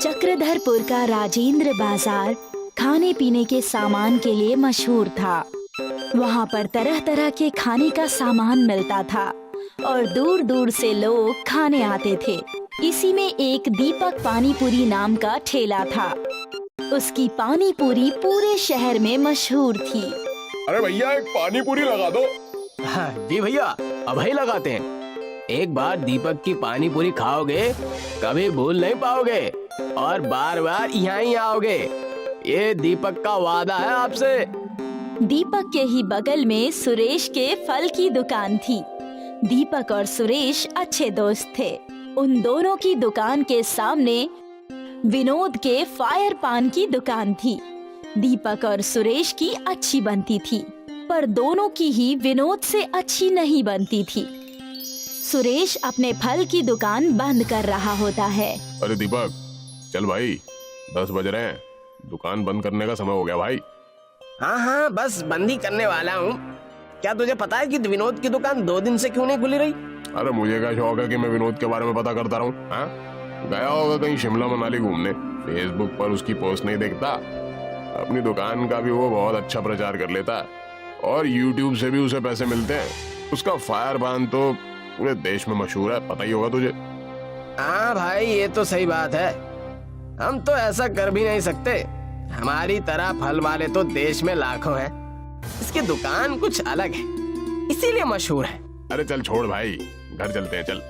चक्रधरपुर का राजेंद्र बाजार खाने पीने के सामान के लिए मशहूर था। वहाँ पर तरह तरह के खाने का सामान मिलता था और दूर दूर से लोग खाने आते थे। इसी में एक दीपक पानी पूरी नाम का ठेला था। उसकी पानी पूरी पूरे शहर में मशहूर थी। अरे भैया एक पानी पूरी लगा दो। हाँ, जी भैया अब ही लगाते हैं। एक बार दीपक की पानी पूरी खाओगे कभी भूल नहीं पाओगे और बार बार यहाँ ही आओगे। ये दीपक का वादा है आपसे। दीपक के ही बगल में सुरेश के फल की दुकान थी। दीपक और सुरेश अच्छे दोस्त थे। उन दोनों की दुकान के सामने विनोद के फायर पान की दुकान थी। दीपक और सुरेश की अच्छी बनती थी, पर दोनों की ही विनोद से अच्छी नहीं बनती थी। सुरेश अपने फल की दुकान बंद कर रहा होता है। अरे दीपक चल भाई, 10 बज रहे हैं, दुकान बंद करने का समय हो गया भाई। हाँ, बस बंद ही करने वाला हूँ। क्या तुझे पता है कि विनोद की दुकान 2 दिन से क्यों नहीं खुली रही? अरे मुझे क्या शौक है कि मैं विनोद के बारे में पता करता रहूं? गया होगा कहीं शिमला मनाली घूमने, फेसबुक पर उसकी पोस्ट नहीं देखता। अपनी दुकान का भी वो बहुत अच्छा प्रचार कर लेता है और यूट्यूब से भी उसे पैसे मिलते हैं। उसका फायर पान तो पूरे देश में मशहूर है, पता ही होगा तुझे। हाँ भाई, ये तो सही बात है। हम तो ऐसा कर भी नहीं सकते। हमारी तरह फल वाले तो देश में लाखों हैं। इसकी दुकान कुछ अलग है, इसीलिए मशहूर है। अरे चल छोड़ भाई, घर चलते हैं चल।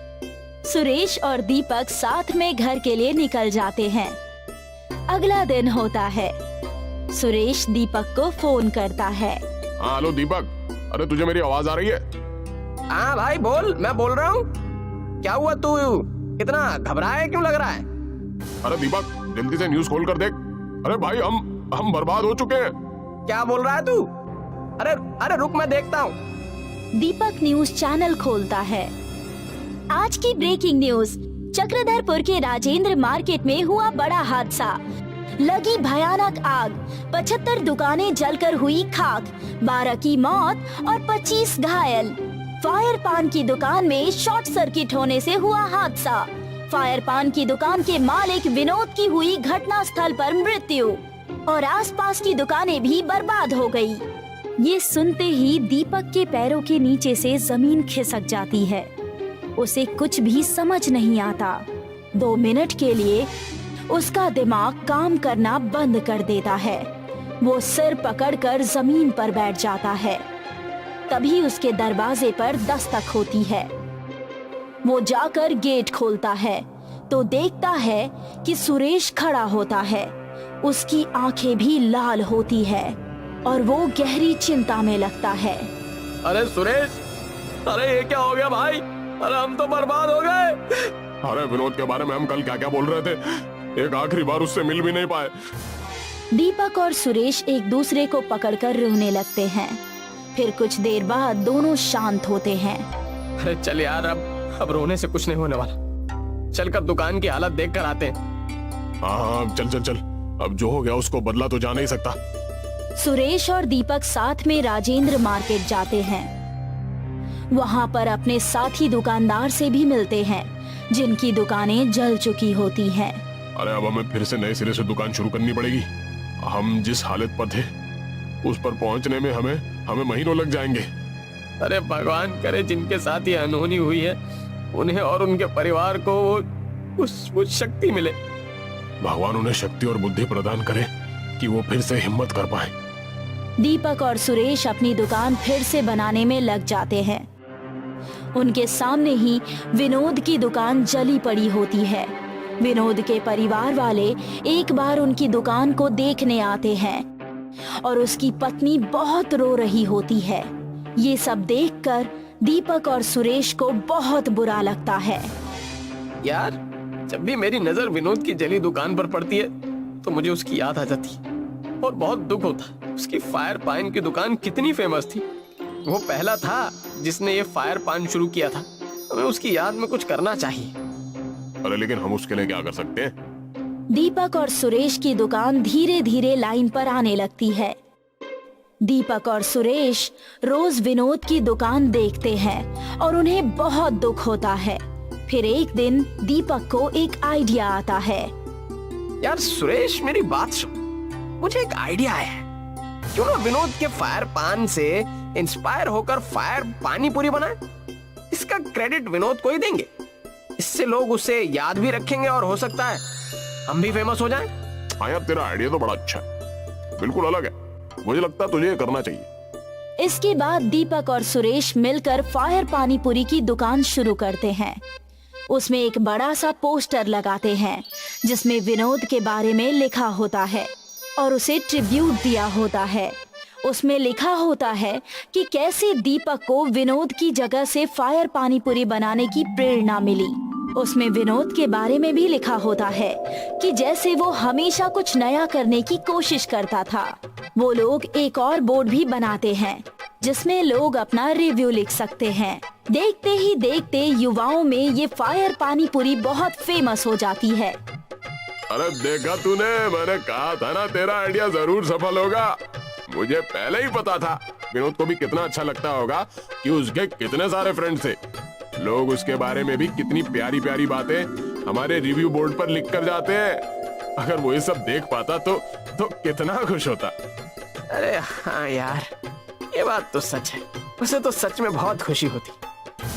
सुरेश और दीपक साथ में घर के लिए निकल जाते हैं। अगला दिन होता है। सुरेश दीपक को फोन करता है। हाँ हेलो दीपक, अरे तुझे मेरी आवाज आ रही है? हाँ भाई बोल, मैं बोल रहा हूँ। क्या हुआ, तू इतना घबराया क्यों लग रहा है? अरे दीपक जल्दी से न्यूज़ खोल कर देख। अरे भाई हम बर्बाद हो चुके हैं। क्या बोल रहा है तू? अरे रुक, मैं देखता हूँ। दीपक न्यूज चैनल खोलता है। आज की ब्रेकिंग न्यूज, चक्रधरपुर के राजेंद्र मार्केट में हुआ बड़ा हादसा। लगी भयानक आग, 75 दुकानें जलकर हुई खाक, 12 की मौत और 25 घायल। फायर पान की दुकान में शॉर्ट सर्किट होने से हुआ हादसा। फायर पान की दुकान के मालिक विनोद की हुई घटना स्थल पर मृत्यु और आसपास की दुकानें भी बर्बाद हो गई। ये सुनते ही दीपक के पैरों के नीचे से जमीन खिसक जाती है। उसे कुछ भी समझ नहीं आता। 2 मिनट के लिए उसका दिमाग काम करना बंद कर देता है। वो सिर पकड़कर जमीन पर बैठ जाता है। तभी उसके दरवाजे पर दस्तक होती है। वो जाकर गेट खोलता है तो देखता है कि सुरेश खड़ा होता है। उसकी आंखें भी लाल होती है और वो गहरी चिंता में लगता है। अरे सुरेश, अरे ये क्या हो गया भाई? अरे हम तो बर्बाद हो गए। अरे विनोद के बारे में हम कल क्या क्या बोल रहे थे, एक आखिरी बार उससे मिल भी नहीं पाए। दीपक और सुरेश एक दूसरे को पकड़कर रोने लगते हैं। फिर कुछ देर बाद दोनों शांत होते हैं। अरे चल यार, अब रोने से कुछ नहीं होने वाला। चलकर दुकान की हालत देख कर आते हैं। हाँ चल, अब जो हो गया उसको बदला तो जा नहीं सकता। सुरेश और दीपक साथ में राजेंद्र मार्केट जाते हैं। वहाँ पर अपने साथी दुकानदार से भी मिलते हैं जिनकी दुकानें जल चुकी होती हैं। अरे अब हमें फिर से नए सिरे से दुकान शुरू करनी पड़ेगी। हम जिस हालत पर थे उस पर पहुंचने में हमें महीनों लग जाएंगे। अरे भगवान करे जिनके साथ ये अनहोनी हुई है उन्हें और उनके परिवार को वो शक्ति मिले। भगवान उन्हें शक्ति और बुद्धि प्रदान करे कि वो फिर से हिम्मत कर पाए। दीपक और सुरेश अपनी दुकान फिर से बनाने में लग जाते हैं। उनके सामने ही विनोद की दुकान जली पड़ी होती है। विनोद के परिवार वाले एक बार उनकी दुकान को देखने आते हैं और उसकी पत्नी बहुत रो रही होती है। ये सब देखकर दीपक और सुरेश को बहुत बुरा लगता है। यार, जब भी मेरी नजर विनोद की जली दुकान पर पड़ती है तो मुझे उसकी याद आ जाती है और बहुत दुख होता है। उसकी फायर पान की दुकान कितनी फेमस थी। वो पहला था जिसने ये फायर पान शुरू किया था। हमें उसकी याद में कुछ करना चाहिए। अरे लेकिन हम उसके लिए क्या कर सकते हैं? दीपक और सुरेश की दुकान धीरे धीरे लाइन पर आने लगती है। दीपक और सुरेश रोज विनोद की दुकान देखते हैं और उन्हें बहुत दुख होता है। फिर एक दिन दीपक को एक आइडिया आता है। यार सुरेश, मेरी बात सुन, मुझे एक आइडिया है। क्यों ना विनोद के फायर पान से इंस्पायर होकर फायर पानी पूरी बनाए। इसका क्रेडिट विनोद को ही देंगे। इससे लोग उसे याद भी रखेंगे और हो सकता है हम भी फेमस हो जाएं। हाँ यार, तेरा आइडिया तो बड़ा अच्छा है, बिल्कुल अलग है। मुझे लगता है तुझे ये करना चाहिए। इसके बाद दीपक और सुरेश मिलकर फायर पानी पूरी की दुकान शुरू करते हैं। उसमें एक बड़ा सा पोस्टर लगाते हैं जिसमें विनोद के बारे में लिखा होता है और उसे ट्रिब्यूट दिया होता है। उसमें लिखा होता है कि कैसे दीपक को विनोद की जगह से फायर पानी पूरी बनाने की प्रेरणा मिली। उसमें विनोद के बारे में भी लिखा होता है कि जैसे वो हमेशा कुछ नया करने की कोशिश करता था। वो लोग एक और बोर्ड भी बनाते हैं जिसमें लोग अपना रिव्यू लिख सकते हैं। देखते ही देखते युवाओं में ये फायर पानी पूरी बहुत फेमस हो जाती है। अरे देखा तूने, मैंने कहा था ना तेरा आइडिया जरूर सफल होगा। मुझे पहले ही पता था विनोद को भी कितना अच्छा लगता होगा कि उसके कितने सारे फ्रेंड्स थे। लोग उसके बारे में भी कितनी प्यारी प्यारी बातें हमारे रिव्यू बोर्ड पर लिख कर जाते हैं। अगर वो ये सब देख पाता तो कितना खुश होता। अरे हाँ यार, ये बात तो सच है। उसे तो सच में बहुत खुशी होती।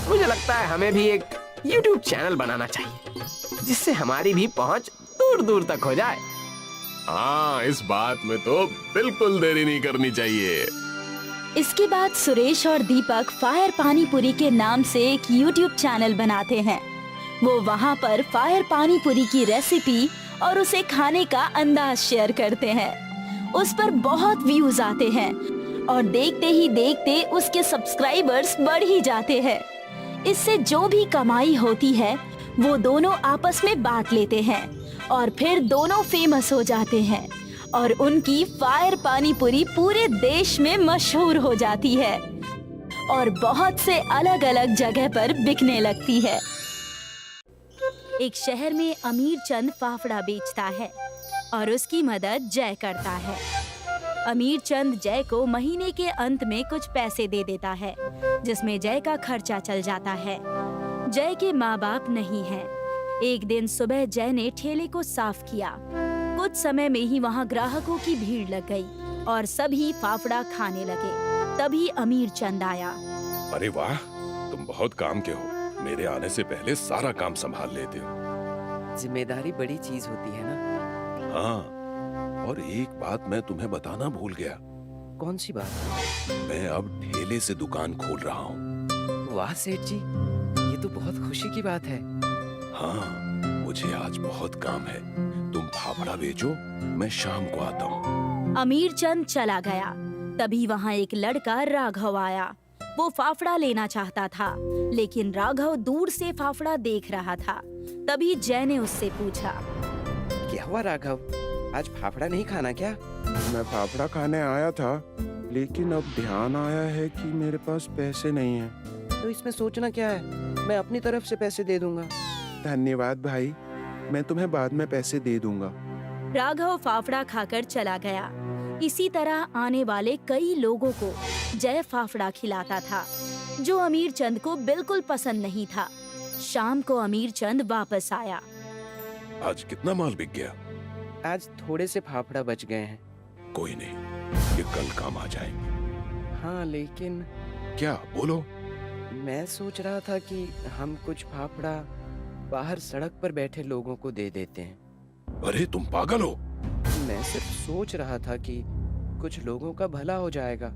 मुझे लगता है हमें भी एक YouTube चैनल बनाना चाहिए जिससे हमारी भी पहुंच दूर दूर तक हो जाए। हाँ, इस बात में तो बिल्कुल देरी नहीं करनी चाहिए। इसके बाद सुरेश और दीपक फायर पानी पूरी के नाम से एक YouTube चैनल बनाते हैं। वो वहाँ पर फायर पानी पूरी की रेसिपी और उसे खाने का अंदाज शेयर करते हैं। उस पर बहुत व्यूज आते हैं और देखते ही देखते उसके सब्सक्राइबर्स बढ़ ही जाते हैं। इससे जो भी कमाई होती है वो दोनों आपस में बांट लेते हैं और फिर दोनों फेमस हो जाते हैं और उनकी फायर पानी पूरी पूरे देश में मशहूर हो जाती है और बहुत से अलग अलग जगह पर बिकने लगती है। एक शहर में अमीर चंद फाफड़ा बेचता है और उसकी मदद जय करता है। अमीर चंद जय को महीने के अंत में कुछ पैसे दे देता है जिसमें जय का खर्चा चल जाता है। जय के माँ बाप नहीं हैं। एक दिन सुबह जय ने ठेले को साफ किया। कुछ समय में ही वहाँ ग्राहकों की भीड़ लग गई और सभी फाफड़ा खाने लगे। तभी अमीर चंद आया। अरे वाह, तुम बहुत काम के हो। मेरे आने से पहले सारा काम संभाल लेते हो। जिम्मेदारी बड़ी चीज होती है ना। हाँ, और एक बात मैं तुम्हें बताना भूल गया। कौन सी बात? मैं अब ठेले से दुकान खोल रहा हूँ। वाह सेठ जी, ये तो बहुत खुशी की बात है। हाँ, मुझे आज बहुत काम है। तुम फाफड़ा बेचो, मैं शाम को आता हूँ। अमीर चंद चला गया। तभी वहाँ एक लड़का राघव आया। वो फाफड़ा लेना चाहता था लेकिन राघव दूर से फाफड़ा देख रहा था। तभी जय ने उससे पूछा, क्या हुआ राघव, आज फाफड़ा नहीं खाना क्या? मैं फाफड़ा खाने आया था लेकिन अब ध्यान आया है कि मेरे पास पैसे नहीं हैं। तो इसमें सोचना क्या है, मैं अपनी तरफ से पैसे दे दूंगा। धन्यवाद भाई, मैं तुम्हें बाद में पैसे दे दूंगा। राघव फाफड़ा खाकर चला गया। इसी तरह आने वाले कई लोगों को जय फाफड़ा खिलाता था जो अमीर चंद को बिल्कुल पसंद नहीं था। शाम को अमीर चंद वापस आया। आज कितना माल बिक गया? आज थोड़े से फाफड़ा बच गए हैं। कोई नहीं, ये कल काम आ जाएंगे। हाँ लेकिन क्या? बोलो। मैं सोच रहा था कि हम कुछ फाफड़ा बाहर सड़क पर बैठे लोगों को दे देते हैं। अरे तुम पागल हो? मैं सिर्फ सोच रहा था कि कुछ लोगों का भला हो जाएगा।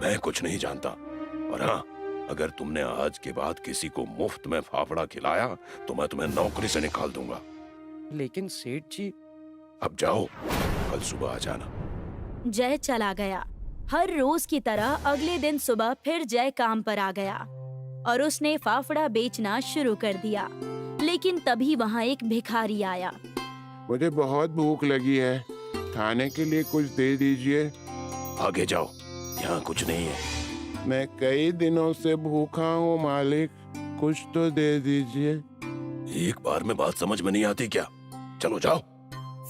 मैं कुछ नहीं जानता। और हाँ, अगर तुमने आज के बाद किसी को मुफ्त में फाफड़ा खिलाया तो मैं तुम्हें नौकरी से निकाल दूंगा। लेकिन सेठ जी। अब जाओ, कल सुबह आ जाना। जय चला गया। हर रोज की तरह अगले दिन सुबह फिर जय काम पर आ गया और उसने फाफड़ा बेचना शुरू कर दिया। लेकिन तभी वहाँ एक भिखारी आया। मुझे बहुत भूख लगी है, खाने के लिए कुछ दे दीजिए। आगे जाओ, यहाँ कुछ नहीं है। मैं कई दिनों से भूखा हूँ मालिक, कुछ तो दे दीजिए। एक बार में बात समझ में नहीं आती क्या? चलो जाओ।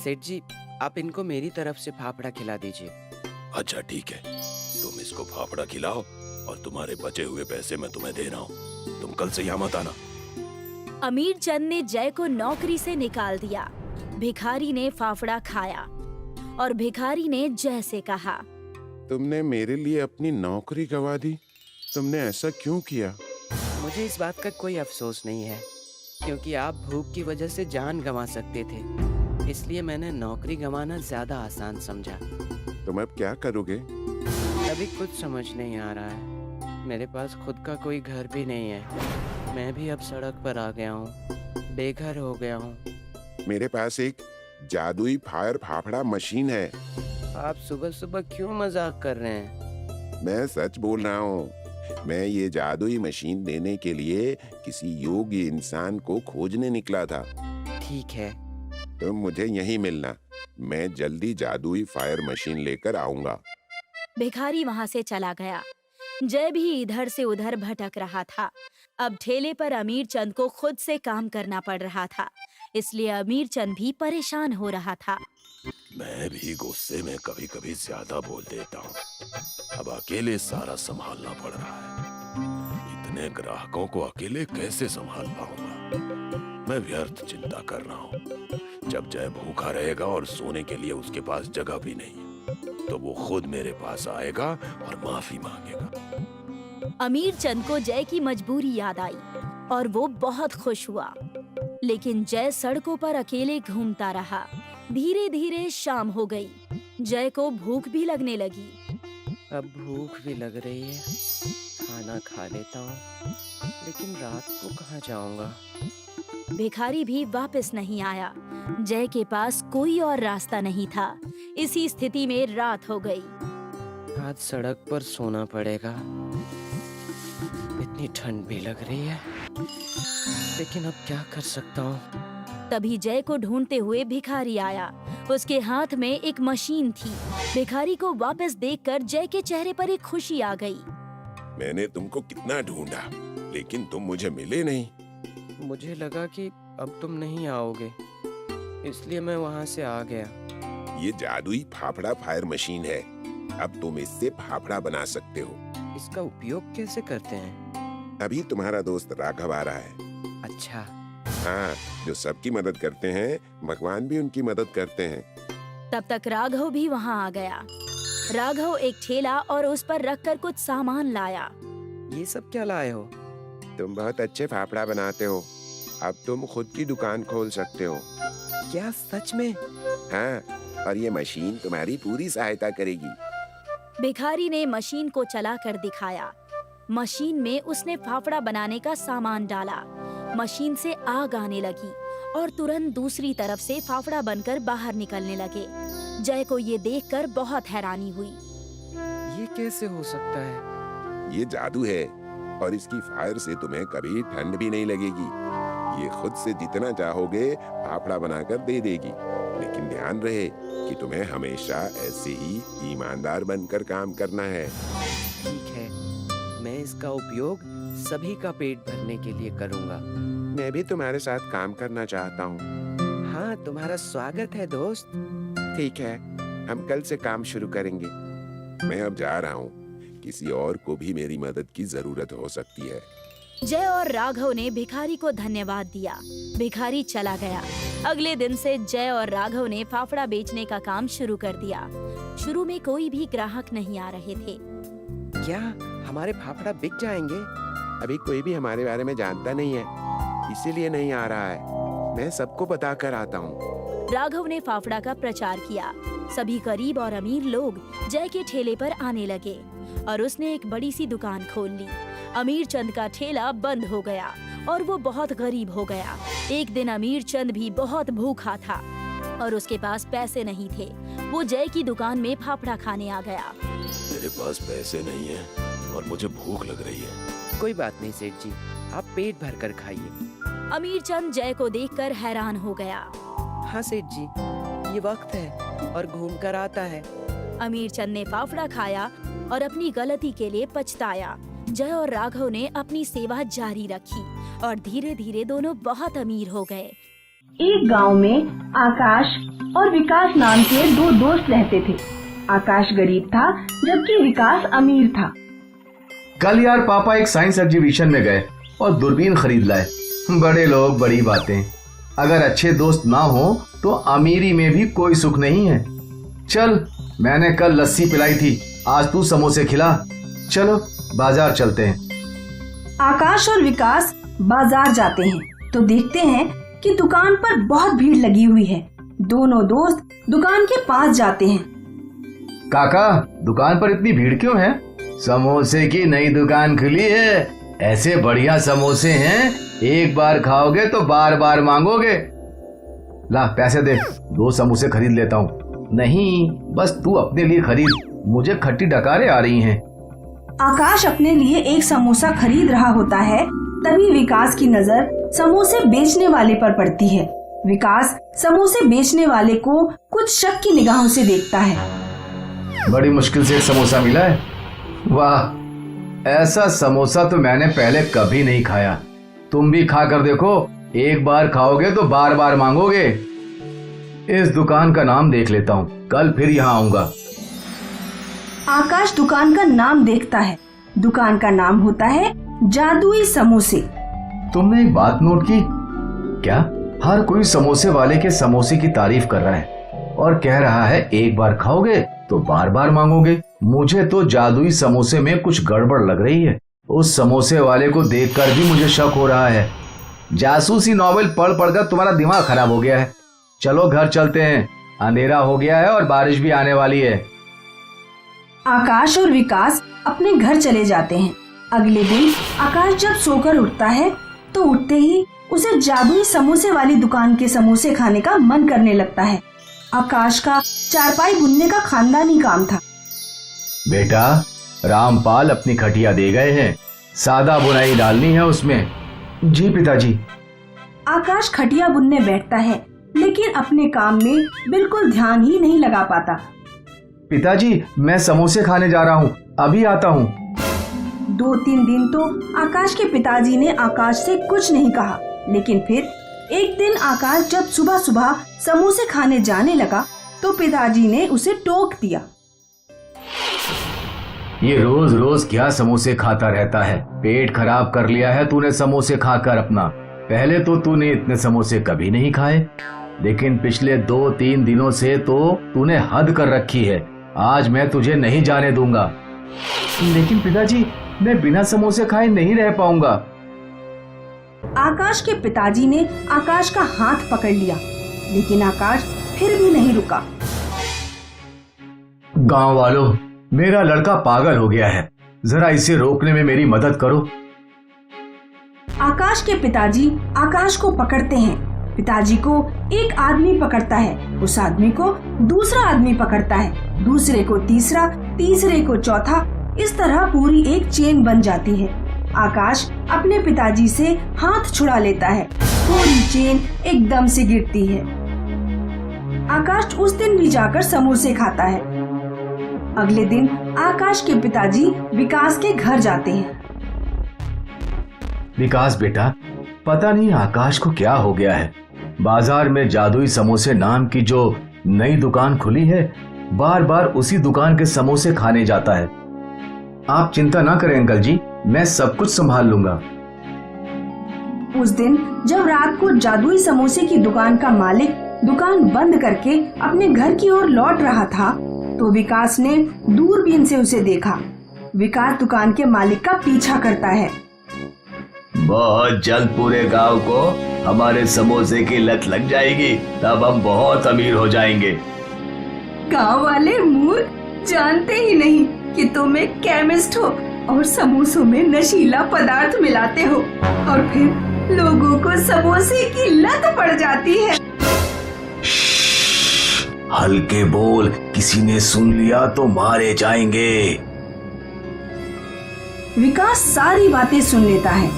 सेठ जी, आप इनको मेरी तरफ से फाफड़ा खिला दीजिए। अच्छा ठीक है, तुम इसको फाफड़ा खिलाओ और तुम्हारे बचे हुए पैसे मैं तुम्हें दे रहा हूँ। तुम कल से यहाँ मत आना। अमीर चंद ने जय को नौकरी से निकाल दिया। भिखारी ने फाफड़ा खाया और भिखारी ने जय से कहा, तुमने मेरे लिए अपनी नौकरी गंवा दी। तुमने ऐसा क्यों किया? मुझे इस बात का कोई अफसोस नहीं है, क्योंकि आप भूख की वजह से जान गंवा सकते थे, इसलिए मैंने नौकरी गंवाना ज्यादा आसान समझा। तुम अब क्या करोगे? अभी कुछ समझ नहीं आ रहा है। मेरे पास खुद का कोई घर भी नहीं है। मैं भी अब सड़क पर आ गया हूँ, बेघर हो गया हूँ। मेरे पास एक जादुई फायर फाफड़ा मशीन है। आप सुबह सुबह क्यों मजाक कर रहे हैं? मैं सच बोल रहा हूँ। मैं ये जादुई मशीन देने के लिए किसी योग्य इंसान को खोजने निकला था। ठीक है। तुम मुझे यहीं मिलना। मैं जल्दी जादुई फायर मशीन लेकर आऊंगा। भिखारी वहां से चला गया। जय भी इधर से उधर भटक रहा था। अब ठेले पर अमीर चंद को खुद से काम करना पड़ रहा था, इसलिए अमीर चंद भी परेशान हो रहा था। मैं भी गुस्से में कभी कभी ज्यादा बोल देता हूँ। अब अकेले सारा संभालना पड़ रहा है। इतने ग्राहकों को अकेले कैसे संभाल पाऊंगा? मैं व्यर्थ चिंता कर रहा हूँ। जब जय भूखा रहेगा और सोने के लिए उसके पास जगह भी नहीं है, तो वो खुद मेरे पास आएगा और माफी मांगेगा। अमीर चंद को जय की मजबूरी याद आई और वो बहुत खुश हुआ। लेकिन जय सड़कों पर अकेले घूमता रहा। धीरे धीरे शाम हो गई। जय को भूख भी लगने लगी। अब भूख भी लग रही है। खाना खा लेता हूँ, लेकिन रात को कहाँ जाऊंगा? भिखारी भी वापस नहीं आया। जय के पास कोई और रास्ता नहीं था। इसी स्थिति में रात हो गई। आज सड़क पर सोना पड़ेगा। इतनी ठंड भी लग रही है, लेकिन अब क्या कर सकता हूँ? तभी जय को ढूंढते हुए भिखारी आया। उसके हाथ में एक मशीन थी। भिखारी को वापस देखकर जय के चेहरे पर एक खुशी आ गई। मैंने तुमको कितना ढूंढा, लेकिन तुम मुझे मिले नहीं। मुझे लगा कि अब तुम नहीं आओगे, इसलिए मैं वहाँ से आ गया। ये जादुई फाफड़ा फायर मशीन है। अब तुम इससे फाफड़ा बना सकते हो। इसका उपयोग कैसे करते हैं? अभी तुम्हारा दोस्त राघव आ रहा है। अच्छा। हाँ, जो सबकी मदद करते हैं, भगवान भी उनकी मदद करते हैं। तब तक राघव भी वहाँ आ गया। राघव एक ठेला और उस पर रखकर कुछ सामान लाया। ये सब क्या लाए हो? तुम बहुत अच्छे फाफड़ा बनाते हो। अब तुम खुद की दुकान खोल सकते हो। क्या सच में? हाँ, और ये मशीन तुम्हारी पूरी सहायता करेगी। भिखारी ने मशीन को चलाकर दिखाया। मशीन में उसने फाफड़ा बनाने का सामान डाला। मशीन से आग आने लगी और तुरंत दूसरी तरफ से फाफड़ा बनकर बाहर निकलने लगे। जय को ये देखकर बहुत हैरानी हुई। ये कैसे हो सकता है? ये जादू है और इसकी फायर से तुम्हें कभी ठंड भी नहीं लगेगी। ये खुद से जितना चाहोगे फाफड़ा बनाकर दे देगी। लेकिन ध्यान रहे कि तुम्हें हमेशा ऐसे ही ईमानदार बनकर काम करना है। ठीक है, मैं इसका उपयोग सभी का पेट भरने के लिए करूँगा। मैं भी तुम्हारे साथ काम करना चाहता हूँ। हाँ, तुम्हारा स्वागत है दोस्त। ठीक है, हम कल से काम शुरू करेंगे। मैं अब जा रहा हूँ। किसी और को भी मेरी मदद की जरूरत हो सकती है। जय और राघव ने भिखारी को धन्यवाद दिया। भिखारी चला गया। अगले दिन से जय और राघव ने फाफड़ा बेचने का काम शुरू कर दिया। शुरू में कोई भी ग्राहक नहीं आ रहे थे। क्या हमारे फाफड़ा बिक जाएंगे? अभी कोई भी हमारे बारे में जानता नहीं है, इसीलिए नहीं आ रहा है। मैं सबको बता कर आता हूँ। राघव ने फाफड़ा का प्रचार किया। सभी गरीब और अमीर लोग जय के ठेले पर आने लगे और उसने एक बड़ी सी दुकान खोल ली। अमीर चंद का ठेला बंद हो गया और वो बहुत गरीब हो गया। एक दिन अमीर चंद भी बहुत भूखा था और उसके पास पैसे नहीं थे। वो जय की दुकान में फाफड़ा खाने आ गया। मेरे पास पैसे नहीं है और मुझे भूख लग रही है। कोई बात नहीं सेठ जी, आप पेट भर कर खाइए। अमीर चंद जय को देखकर हैरान हो गया। हाँ सेठ जी, ये वक्त है और घूम कर आता है। अमीर चंद ने फाफड़ा खाया और अपनी गलती के लिए पछताया। जय और राघव ने अपनी सेवा जारी रखी और धीरे धीरे दोनों बहुत अमीर हो गए। एक गांव में आकाश और विकास नाम के दो दोस्त रहते थे। आकाश गरीब था जबकि विकास अमीर था। कल यार पापा एक साइंस एग्जीबिशन में गए और दूरबीन खरीद लाए। बड़े लोग बड़ी बातें। अगर अच्छे दोस्त ना हो तो अमीरी में भी कोई सुख नहीं है। चल, मैंने कल लस्सी पिलाई थी, आज तू समोसे खिला। चलो बाजार चलते हैं। आकाश और विकास बाजार जाते हैं तो देखते हैं कि दुकान पर बहुत भीड़ लगी हुई है। दोनों दोस्त दुकान के पास जाते हैं। काका, दुकान पर इतनी भीड़ क्यों है? समोसे की नई दुकान खुली है, ऐसे बढ़िया समोसे हैं, एक बार खाओगे तो बार बार मांगोगे। ला पैसे दे, 2 समोसे खरीद लेता हूँ। नहीं, बस तू अपने लिए खरीद, मुझे खट्टी डकारें आ रही हैं। आकाश अपने लिए एक समोसा खरीद रहा होता है, तभी विकास की नजर समोसे बेचने वाले पर पड़ती है। विकास समोसे बेचने वाले को कुछ शक की निगाहों से देखता है। बड़ी मुश्किल से एक समोसा मिला है। वाह, ऐसा समोसा तो मैंने पहले कभी नहीं खाया। तुम भी खा कर देखो, एक बार खाओगे तो बार बार मांगोगे। इस दुकान का नाम देख लेता हूँ, कल फिर यहाँ आऊंगा। आकाश दुकान का नाम देखता है। दुकान का नाम होता है जादुई समोसे। तुमने एक बात नोट की क्या? हर कोई समोसे वाले के समोसे की तारीफ कर रहा है और कह रहा है एक बार खाओगे तो बार बार मांगोगे। मुझे तो जादुई समोसे में कुछ गड़बड़ लग रही है। उस समोसे वाले को देखकर भी मुझे शक हो रहा है। जासूसी नॉवेल पढ़ पढ़कर तुम्हारा दिमाग खराब हो गया है। चलो घर चलते हैं, अंधेरा हो गया है और बारिश भी आने वाली है। आकाश और विकास अपने घर चले जाते हैं। अगले दिन आकाश जब सोकर उठता है तो उठते ही उसे जादुई समोसे वाली दुकान के समोसे खाने का मन करने लगता है। आकाश का चारपाई बुनने का खानदानी काम था। बेटा, रामपाल अपनी खटिया दे गए हैं, सादा बुनाई डालनी है उसमें। जी पिताजी। आकाश खटिया बुनने बैठता है, लेकिन अपने काम में बिल्कुल ध्यान ही नहीं लगा पाता। पिताजी, मैं समोसे खाने जा रहा हूँ, अभी आता हूँ। 2-3 दिन तो आकाश के पिताजी ने आकाश से कुछ नहीं कहा, लेकिन फिर एक दिन आकाश जब सुबह सुबह समोसे खाने जाने लगा तो पिताजी ने उसे टोक दिया। ये रोज रोज क्या समोसे खाता रहता है? पेट खराब कर लिया है तूने समोसे खाकर अपना। पहले तो तूने इतने समोसे कभी नहीं खाए, लेकिन पिछले 2-3 दिनों से तो तूने हद कर रखी है। आज मैं तुझे नहीं जाने दूंगा। लेकिन पिताजी, मैं बिना समोसे खाए नहीं रह पाऊंगा। आकाश के पिताजी ने आकाश का हाथ पकड़ लिया, लेकिन आकाश फिर भी नहीं रुका। गांव वालों, मेरा लड़का पागल हो गया है, जरा इसे रोकने में मेरी मदद करो। आकाश के पिताजी आकाश को पकड़ते हैं। पिताजी को एक आदमी पकड़ता है, उस आदमी को दूसरा आदमी पकड़ता है, दूसरे को तीसरा, तीसरे को चौथा। इस तरह पूरी एक चेन बन जाती है। आकाश अपने पिताजी से हाथ छुड़ा लेता है, पूरी चेन एकदम से गिरती है। आकाश उस दिन भी जाकर समोसे खाता है। अगले दिन आकाश के पिताजी विकास के घर जाते हैं। विकास बेटा, पता नहीं आकाश को क्या हो गया है। बाजार में जादुई समोसे नाम की जो नई दुकान खुली है, बार बार उसी दुकान के समोसे खाने जाता है। आप चिंता ना करें अंकल जी, मैं सब कुछ संभाल लूंगा। उस दिन जब रात को जादुई समोसे की दुकान का मालिक दुकान बंद करके अपने घर की ओर लौट रहा था, तो विकास ने दूरबीन से उसे देखा। विकास दुकान के मालिक का पीछा करता है। बहुत जल्द पूरे गांव को हमारे समोसे की लत लग जाएगी, तब हम बहुत अमीर हो जाएंगे। गांव वाले मूर्ख, जानते ही नहीं कि तुम एक केमिस्ट हो और समोसों में नशीला पदार्थ मिलाते हो, और फिर लोगों को समोसे की लत पड़ जाती है। हल्के बोल, किसी ने सुन लिया तो मारे जाएंगे। विकास सारी बातें सुन लेता है।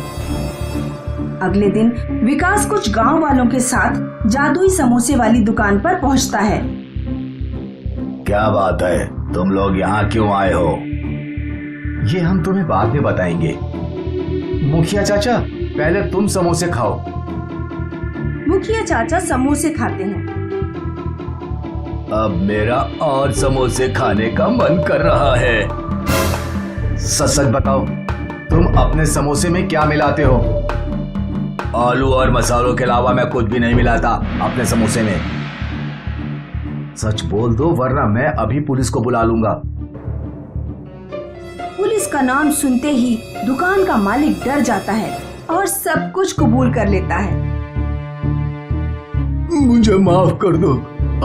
अगले दिन विकास कुछ गांव वालों के साथ जादुई समोसे वाली दुकान पर पहुंचता है। क्या बात है, तुम लोग यहाँ क्यों आए हो? ये हम तुम्हें बाद में बताएंगे। मुखिया चाचा, पहले तुम समोसे खाओ। मुखिया चाचा समोसे खाते हैं। अब मेरा और समोसे खाने का मन कर रहा है। सच सच बताओ, तुम अपने समोसे में क्या मिलाते हो? आलू और मसालों के अलावा मैं कुछ भी नहीं मिलाता अपने समोसे में। सच बोल दो वरना मैं अभी पुलिस को बुला लूंगा। पुलिस का नाम सुनते ही दुकान का मालिक डर जाता है और सब कुछ कबूल कर लेता है। मुझे माफ कर दो।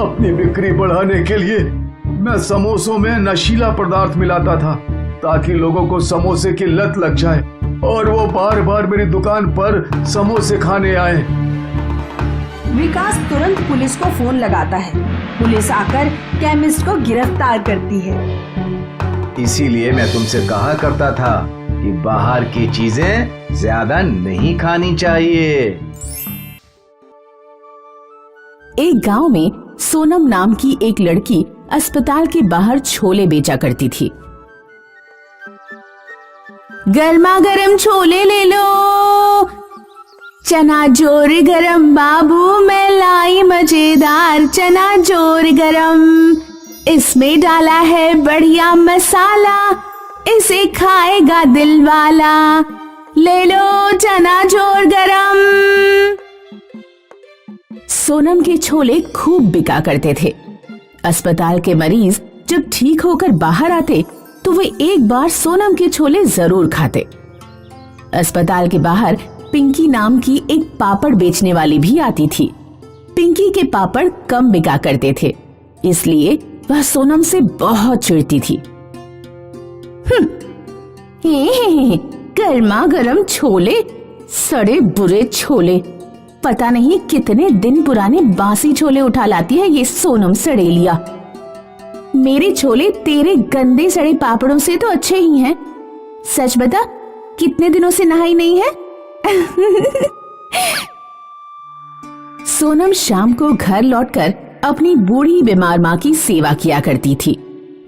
अपनी बिक्री बढ़ाने के लिए मैं समोसों में नशीला पदार्थ मिलाता था ताकि लोगों को समोसे की लत लग जाए और वो बार बार मेरी दुकान पर समोसे खाने आए। विकास तुरंत पुलिस को फोन लगाता है। पुलिस आकर केमिस्ट को गिरफ्तार करती है। इसीलिए मैं तुमसे कहा करता था कि बाहर की चीजें ज्यादा नहीं खानी चाहिए। एक गांव में सोनम नाम की एक लड़की अस्पताल के बाहर छोले बेचा करती थी। गर्मा गर्म छोले ले लो, चना जोर गरम बाबू मैं लाई मजेदार चना जोर गरम, इसमें डाला है बढ़िया मसाला, इसे खाएगा दिल वाला, ले लो चना जोर गरम। सोनम के छोले खूब बिका करते थे। अस्पताल के मरीज जब ठीक होकर बाहर आते तो वे एक बार सोनम के छोले जरूर खाते। अस्पताल के बाहर पिंकी नाम की एक पापड़ बेचने वाली भी आती थी। पिंकी के पापड़ कम बिका करते थे, इसलिए वह सोनम से बहुत चिढ़ती थी। गर्मा गर्म छोले, सड़े बुरे छोले, पता नहीं कितने दिन पुराने बासी छोले उठा लाती है ये सोनम सड़ेलिया। मेरे छोले तेरे गंदे सड़े पापड़ों से तो अच्छे ही हैं। सच बता, कितने दिनों से नहाई नहीं है? सोनम शाम को घर लौटकर अपनी बूढ़ी बीमार माँ की सेवा किया करती थी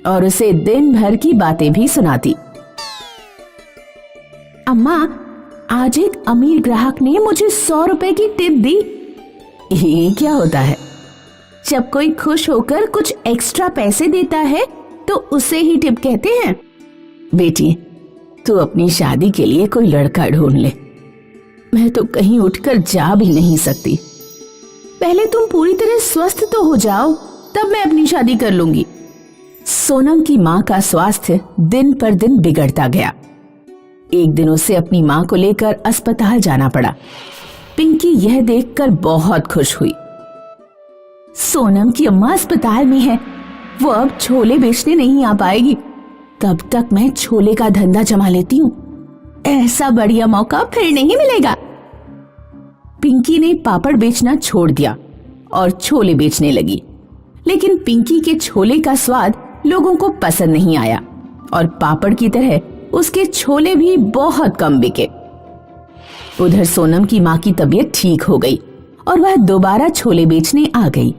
और उसे दिन भर की बातें भी सुनाती। अम्मा, आज एक अमीर ग्राहक ने मुझे 100 रुपए की टिप दी। ये क्या होता है? जब कोई खुश होकर कुछ एक्स्ट्रा पैसे देता है तो उसे ही टिप कहते हैं। बेटी, तू अपनी शादी के लिए कोई लड़का ढूंढ ले। मैं तो कहीं उठकर जा भी नहीं सकती। पहले तुम पूरी तरह स्वस्थ तो हो जाओ, तब मैं अपनी शादी कर लूंगी। सोनम की माँ का स्वास्थ्य दिन पर दिन बिगड़ता गया। एक दिन उसे अपनी माँ को लेकर अस्पताल जाना पड़ा। पिंकी यह देखकर बहुत खुश हुई। सोनम की अम्मा अस्पताल में है, वो अब छोले बेचने नहीं आ पाएगी। तब तक मैं छोले का धंधा जमा लेती हूँ, ऐसा बढ़िया मौका फिर नहीं मिलेगा। पिंकी ने पापड़ बेचना छोड़ दिया और छोले बेचने लगी। लेकिन पिंकी के छोले का स्वाद लोगों को पसंद नहीं आया और पापड़ की तरह उसके छोले भी बहुत कम बिके। उधर सोनम की माँ की तबीयत ठीक हो गई और वह दोबारा छोले बेचने आ गई।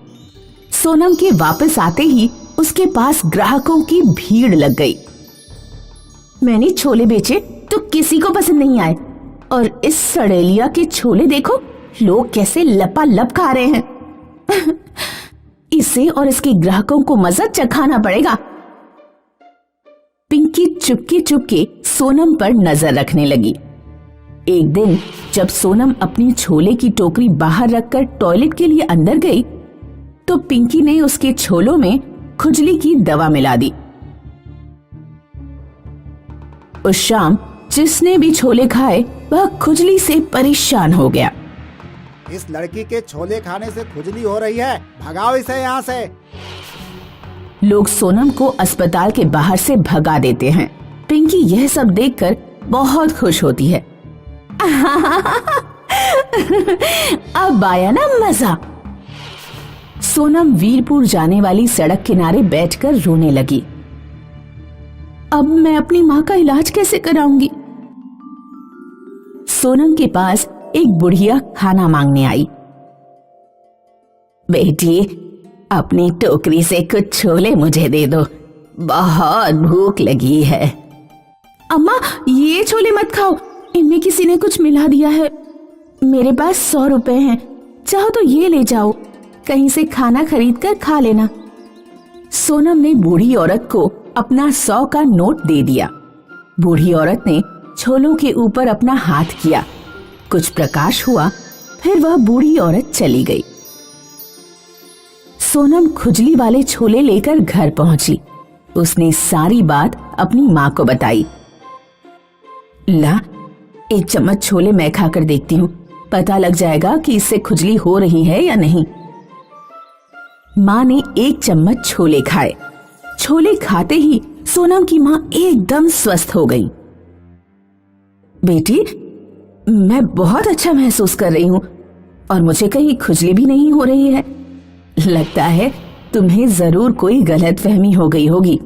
सोनम के वापस आते ही उसके पास ग्राहकों की भीड़ लग गई। मैंने छोले बेचे तो किसी को पसंद नहीं आए और इस सड़ेलिया के छोले देखो, लोग कैसे लपालप खा रहे हैं। इसे और इसके ग्राहकों को मजा चखाना पड़ेगा। पिंकी चुपके चुपके सोनम पर नजर रखने लगी। एक दिन जब सोनम अपनी छोले की टोकरी बाहर रखकर टॉयलेट के लिए अंदर गई तो पिंकी ने उसके छोलों में खुजली की दवा मिला दी। उस शाम जिसने भी छोले खाए वह खुजली से परेशान हो गया। इस लड़की के छोले खाने से खुजली हो रही है, भगाओ इसे यहाँ से। लोग सोनम को अस्पताल के बाहर से भगा देते हैं। पिंकी यह सब देखकर बहुत खुश होती है। अब आया ना मजा। सोनम वीरपुर जाने वाली सड़क किनारे बैठकर रोने लगी। अब मैं अपनी माँ का इलाज कैसे कराऊंगी? सोनम के पास एक बुढ़िया खाना मांगने आई। बेटी, अपनी टोकरी से कुछ छोले मुझे दे दो, बहुत भूख लगी है। अम्मा, ये छोले मत खाओ, इनमें किसी ने कुछ मिला दिया है। मेरे पास 100 रुपए हैं, चाहो तो ये ले जाओ, कहीं से खाना खरीद कर खा लेना। सोनम ने बूढ़ी औरत को अपना 100 का नोट दे दिया। बूढ़ी औरत ने छोलों के ऊपर अपना हाथ किया कुछ प्रकाश हुआ, फिर वह बूढ़ी औरत चली गई। सोनम खुजली वाले छोले लेकर घर पहुंची। उसने सारी बात अपनी माँ को बताई। ला, एक चम्मच छोले मैं खाकर देखती हूँ, पता लग जाएगा कि इससे खुजली हो रही है या नहीं। माँ ने एक चम्मच छोले खाए। छोले खाते ही सोनम की माँ एकदम स्वस्थ हो गई। बेटी, मैं बहुत अच्छा महसूस कर रही हूँ और मुझे कहीं खुजली भी नहीं हो रही है। लगता है तुम्हें जरूर कोई गलतफहमी हो गई होगी।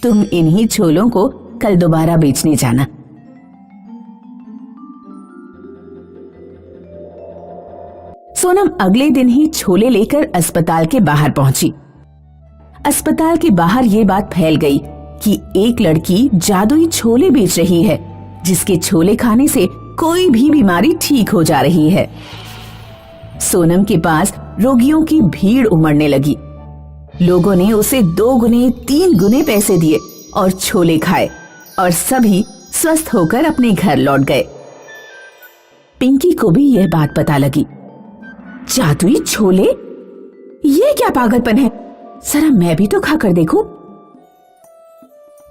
तुम इन्हीं छोलों को कल दोबारा बेचने जाना। सोनम अगले दिन ही छोले लेकर अस्पताल के बाहर पहुंची। अस्पताल के बाहर ये बात फैल गई कि एक लड़की जादुई छोले बेच रही है, जिसके छोले खाने से कोई भी बीमारी ठीक हो जा रही है। सोनम के पास रोगियों की भीड़ उमड़ने लगी। लोगों ने उसे 2 गुने 3 गुने पैसे दिए और छोले खाए और सभी स्वस्थ होकर अपने घर लौट गए। पिंकी को भी यह बात पता लगी। जादुई छोले, ये क्या पागलपन है? जरा मैं भी तो खाकर देखूं।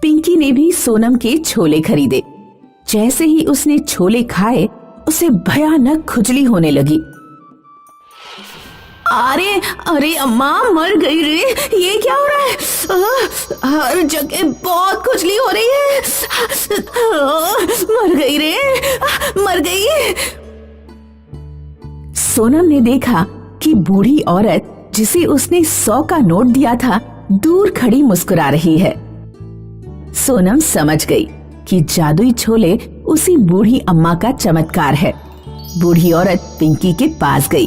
पिंकी ने भी सोनम के छोले खरीदे। जैसे ही उसने छोले खाए, उसे भयानक खुजली होने लगी। अरे अरे अम्मा, मर गई रे, ये क्या हो रहा है? हर जगह बहुत खुजली हो रही है। मर गई रे, मर गई। सोनम ने देखा कि बूढ़ी औरत, जिसे उसने 100 का नोट दिया था, दूर खड़ी मुस्कुरा रही है। सोनम समझ गई कि जादुई छोले उसी बूढ़ी अम्मा का चमत्कार है। बूढ़ी औरत पिंकी के पास गई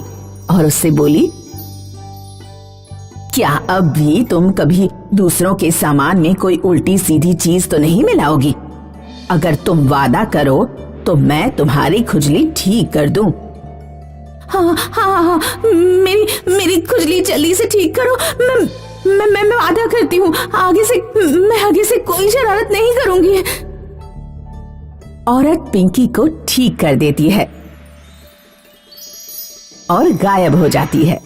और उससे बोली, क्या अब भी तुम कभी दूसरों के सामान में कोई उल्टी सीधी चीज तो नहीं मिलाओगी? अगर तुम वादा करो तो मैं तुम्हारी खुजली ठीक कर दूं। हाँ हाँ हाँ, मेरी खुजली जल्दी से ठीक करो। मैं वादा करती हूँ, आगे से कोई शरारत नहीं करूंगी। औरत पिंकी को ठीक कर देती है और गायब हो जाती है।